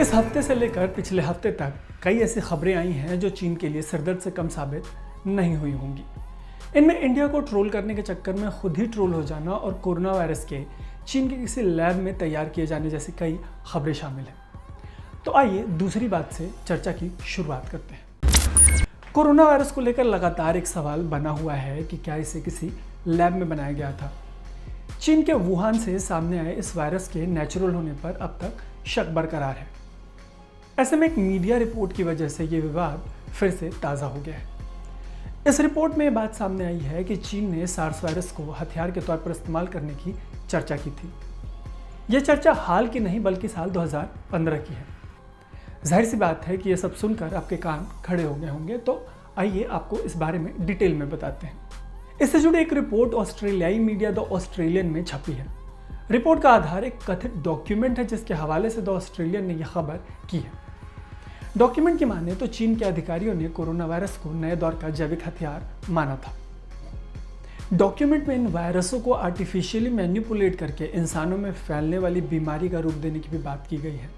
इस हफ्ते से लेकर पिछले हफ्ते तक कई ऐसी खबरें आई हैं जो चीन के लिए सिरदर्द से कम साबित नहीं हुई होंगी। इनमें इंडिया को ट्रोल करने के चक्कर में खुद ही ट्रोल हो जाना और कोरोना वायरस के चीन के किसी लैब में तैयार किए जाने जैसी कई खबरें शामिल हैं। तो आइए दूसरी बात से चर्चा की शुरुआत करते हैं। कोरोना वायरस को लेकर लगातार एक सवाल बना हुआ है कि क्या इसे किसी लैब में बनाया गया था। चीन के वुहान से सामने आए इस वायरस के नेचुरल होने पर अब तक शक बरकरार है। ऐसे में एक मीडिया रिपोर्ट की वजह से ये विवाद फिर से ताज़ा हो गया है। इस रिपोर्ट में ये बात सामने आई है कि चीन ने सार्स वायरस को हथियार के तौर पर इस्तेमाल करने की चर्चा की थी। यह चर्चा हाल की नहीं बल्कि साल 2015 की है। जाहिर सी बात है कि यह सब सुनकर आपके कान खड़े हो गए होंगे, तो आइए आपको इस बारे में डिटेल में बताते हैं। इससे जुड़ी एक रिपोर्ट ऑस्ट्रेलियाई मीडिया द ऑस्ट्रेलियन में छपी है। रिपोर्ट का आधार एक कथित डॉक्यूमेंट है जिसके हवाले से द ऑस्ट्रेलियन ने यह खबर की है। डॉक्यूमेंट की माने तो चीन के अधिकारियों ने कोरोना वायरस को नए दौर का जैविक हथियार माना था। डॉक्यूमेंट में इन वायरसों को आर्टिफिशियली मैनिपुलेट करके इंसानों में फैलने वाली बीमारी का रूप देने की भी बात की गई है।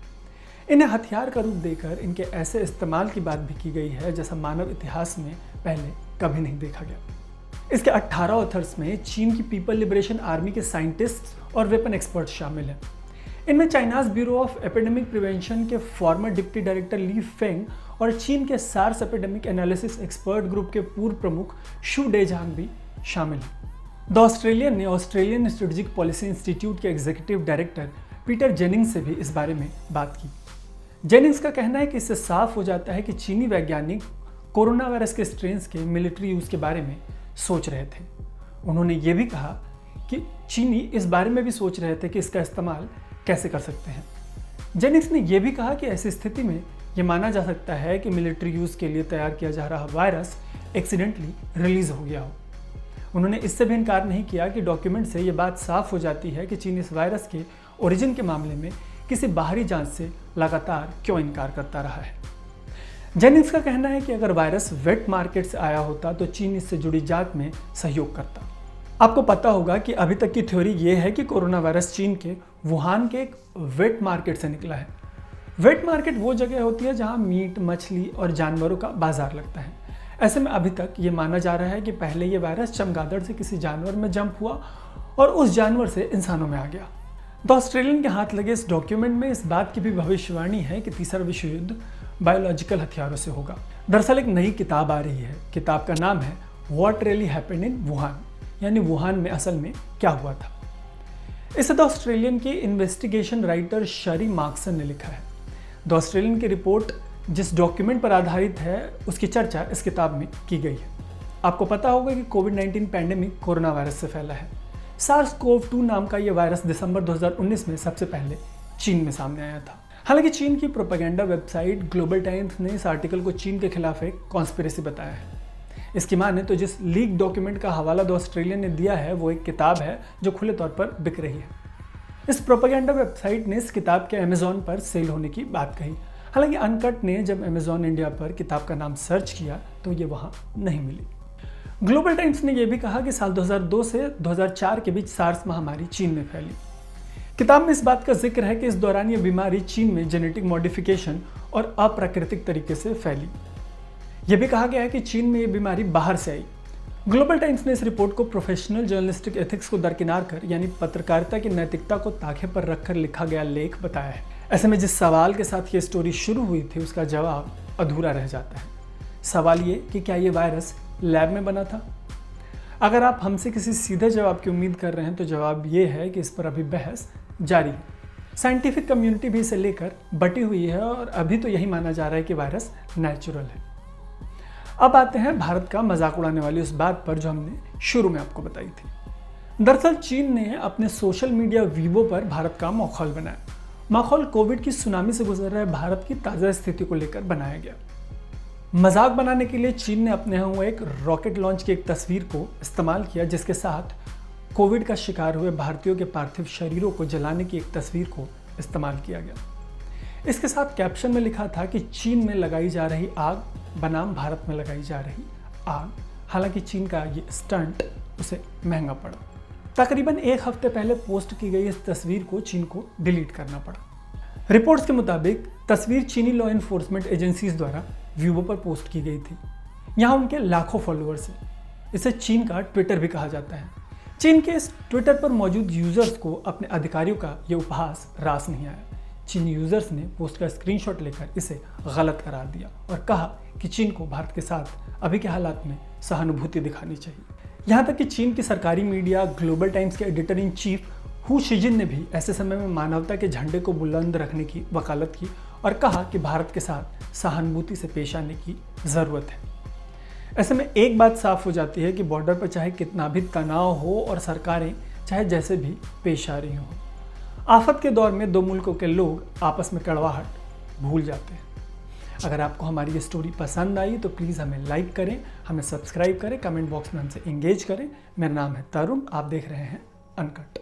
इन्हें हथियार का रूप देकर इनके ऐसे इस्तेमाल की बात भी की गई है जैसा मानव इतिहास में पहले कभी नहीं देखा गया। इसके 18 ऑथर्स में चीन की पीपल लिबरेशन आर्मी के साइंटिस्ट और वेपन एक्सपर्ट शामिल हैं। इनमें China's bureau of epidemic prevention के former deputy director Li Feng और चीन के SARS epidemic analysis expert group के पूर्व प्रमुख शू डेजांग भी शामिल हैं। द ऑस्ट्रेलियन ने ऑस्ट्रेलियन स्ट्रेटेजिक पॉलिसी इंस्टीट्यूट के एग्जीक्यूटिव डायरेक्टर पीटर जेनिंग्स से भी इस बारे में बात की। जेनिंग्स का कहना है कि इससे साफ हो जाता है कि चीनी वैज्ञानिक कोरोना वायरस के स्ट्रेन्स के मिलिट्री यूज के बारे में सोच रहे थे। उन्होंने ये भी कहा कि चीनी इस बारे में भी सोच रहे थे कि इसका इस्तेमाल कैसे कर सकते हैं। जेनिंग्स ने यह भी कहा कि ऐसी स्थिति में यह माना जा सकता है कि मिलिट्री यूज के लिए तैयार किया जा रहा वायरस एक्सीडेंटली रिलीज हो गया हो। उन्होंने इससे भी इनकार नहीं किया कि डॉक्यूमेंट से यह बात साफ हो जाती है कि चीन इस वायरस के ओरिजिन के मामले में किसी बाहरी जांच से लगातार क्यों इनकार करता रहा है। जेनिंग्स का कहना है कि अगर वायरस वेट मार्केट से आया होता तो चीन इससे जुड़ी जांच में सहयोग करता। आपको पता होगा कि अभी तक की थ्योरी ये है कि कोरोना वायरस चीन के वुहान के एक वेट मार्केट से निकला है। वेट मार्केट वो जगह होती है जहां मीट, मछली और जानवरों का बाजार लगता है। ऐसे में अभी तक ये माना जा रहा है कि पहले ये वायरस चमगादड़ से किसी जानवर में जंप हुआ और उस जानवर से इंसानों में आ गया। द ऑस्ट्रेलियन के हाथ लगे इस डॉक्यूमेंट में इस बात की भी भविष्यवाणी है कि तीसरा विश्व युद्ध बायोलॉजिकल हथियारों से होगा। दरअसल एक नई किताब आ रही है। किताब का नाम है what really happened in Wuhan, यानी वुहान में असल में क्या हुआ था। इसे द ऑस्ट्रेलियन की इन्वेस्टिगेशन राइटर शरी मार्क्सन ने लिखा है। द ऑस्ट्रेलियन की रिपोर्ट जिस डॉक्यूमेंट पर आधारित है उसकी चर्चा इस किताब में की गई है। आपको पता होगा कि कोविड-19 पैंडेमिक कोरोना वायरस से फैला है। SARS-CoV-2 नाम का यह वायरस दिसंबर 2019 में सबसे पहले चीन में सामने आया था। हालांकि चीन की प्रोपेगेंडा वेबसाइट ग्लोबल टाइम्स ने इस आर्टिकल को चीन के खिलाफ एक कॉन्स्पिरेसी बताया है। इसकी माने तो जिस लीक डॉक्यूमेंट का हवाला द ऑस्ट्रेलियन ने दिया है वो एक किताब है जो खुले तौर पर बिक रही है। इस प्रोपेगेंडा वेबसाइट ने इस किताब के अमेजॉन पर सेल होने की बात कही। हालांकि अनकट ने जब अमेजॉन इंडिया पर किताब का नाम सर्च किया तो ये वहां नहीं मिली। ग्लोबल टाइम्स ने यह भी कहा कि साल 2002 से 2004 के बीच सार्स महामारी चीन में फैली। किताब में इस बात का जिक्र है कि इस दौरान यह बीमारी चीन में जेनेटिक मॉडिफिकेशन और अप्राकृतिक तरीके से फैली। यह भी कहा गया है कि चीन में यह बीमारी बाहर से आई। ग्लोबल टाइम्स ने इस रिपोर्ट को प्रोफेशनल जर्नलिस्टिक एथिक्स को दरकिनार कर, यानी पत्रकारिता की नैतिकता को ताखे पर रखकर लिखा गया लेख बताया है। ऐसे में जिस सवाल के साथ ये स्टोरी शुरू हुई थी उसका जवाब अधूरा रह जाता है। सवाल ये कि क्या ये वायरस लैब में बना था? अगर आप हमसे किसी सीधे जवाब की उम्मीद कर रहे हैं तो जवाब ये है कि इस पर अभी बहस जारी है। साइंटिफिक कम्युनिटी भी इसे लेकर बटी हुई है और अभी तो यही माना जा रहा है कि वायरस नेचुरल है। अब आते हैं भारत का मजाक उड़ाने वाली उस बात पर जो हमने शुरू में आपको बताई थी। दरअसल चीन ने अपने सोशल मीडिया वीवो पर भारत का माहौल बनाया। माहौल कोविड की सुनामी से गुजर रहे भारत की ताज़ा स्थिति को लेकर बनाया गया। मजाक बनाने के लिए चीन ने अपने यहाँ हुए एक रॉकेट लॉन्च की एक तस्वीर को इस्तेमाल किया जिसके साथ कोविड का शिकार हुए भारतीयों के पार्थिव शरीरों को जलाने की एक तस्वीर को इस्तेमाल किया गया। इसके साथ कैप्शन में लिखा था कि चीन में लगाई जा रही आग बनाम भारत में लगाई जा रही आग। हालांकि चीन का ये स्टंट उसे महंगा पड़ा। तकरीबन एक हफ्ते पहले पोस्ट की गई इस तस्वीर को चीन को डिलीट करना पड़ा। रिपोर्ट्स के मुताबिक तस्वीर चीनी लॉ इन्फोर्समेंट एजेंसीज द्वारा वीबो पर पोस्ट की गई थी। यहाँ उनके लाखों फॉलोअर्स हैं। इसे चीन का ट्विटर भी कहा जाता है। चीन के इस ट्विटर पर मौजूद यूजर्स को अपने अधिकारियों का ये उपहास रास नहीं आया। चीनी यूजर्स ने पोस्ट का स्क्रीनशॉट लेकर इसे गलत करार दिया और कहा कि चीन को भारत के साथ अभी के हालात में सहानुभूति दिखानी चाहिए। यहाँ तक कि चीन की सरकारी मीडिया ग्लोबल टाइम्स के एडिटर इन चीफ हु शिजिन ने भी ऐसे समय में मानवता के झंडे को बुलंद रखने की वकालत की और कहा कि भारत के साथ सहानुभूति से पेश आने की ज़रूरत है। ऐसे में एक बात साफ हो जाती है कि बॉर्डर पर चाहे कितना भी तनाव हो और सरकारें चाहे जैसे भी पेश आ रही हों, आफत के दौर में दो मुल्कों के लोग आपस में कड़वाहट भूल जाते हैं। अगर आपको हमारी ये स्टोरी पसंद आई तो प्लीज़ हमें लाइक करें, हमें सब्सक्राइब करें, कमेंट बॉक्स में हमसे एंगेज करें। मेरा नाम है तरुण, आप देख रहे हैं अनकट।